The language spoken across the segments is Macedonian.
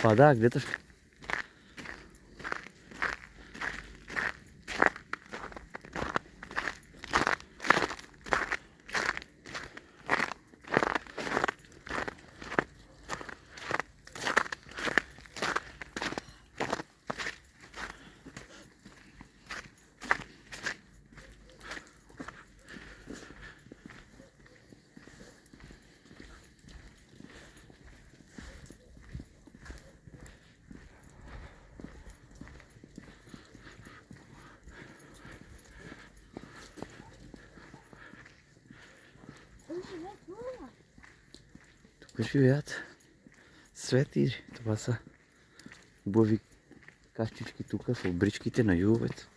Pa da, gledaš. Тук живеят свети. Това са хубави кащички тук в бричките на Юговец.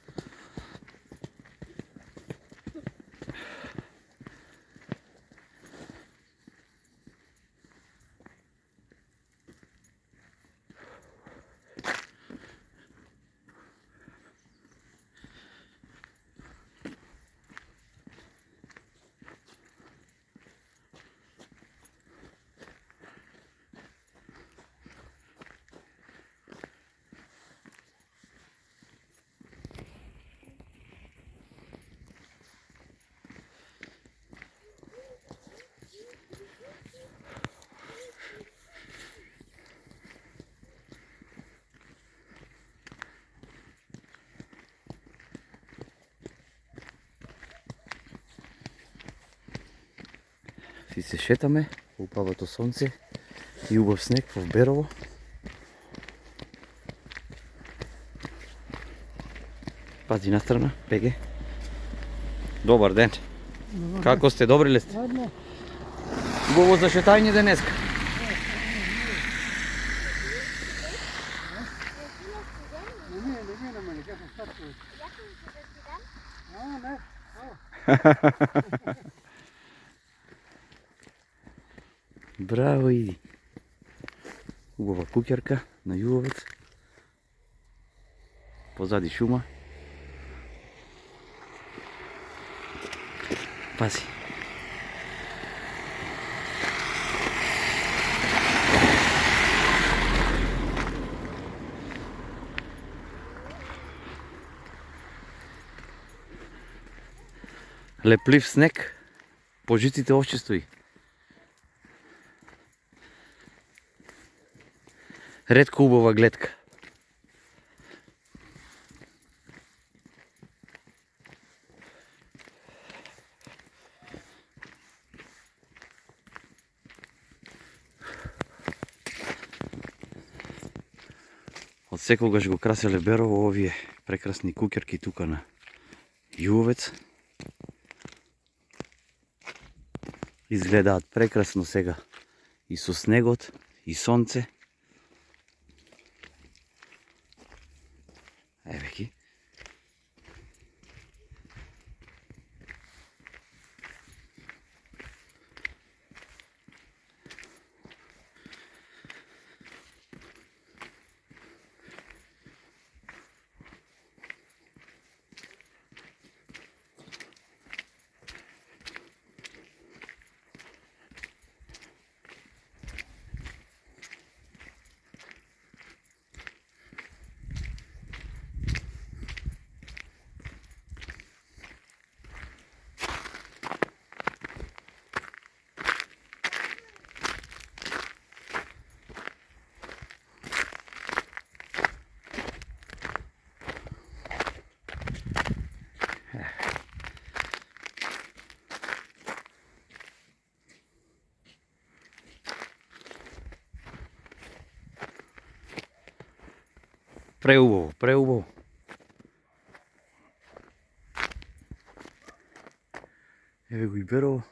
И се шетаме, опавато слънце и хубав снег в Берово. Пази на страна, Пеге. Добър ден. Како сте, добри ли сте? Хубаво за шетање денеска. Браво, иди. Хубава кукерка на Юговец. Позади шума. Пази. Леплив снег. По жиците още стои. Редко хубава гледка. От секогаш го краселе Берово овие прекрасни кукерки тука на Юговец. Изгледаат прекрасно сега и со снегот и сонце. Еве ги. Преубаво, преубаво. Еве го и Берово.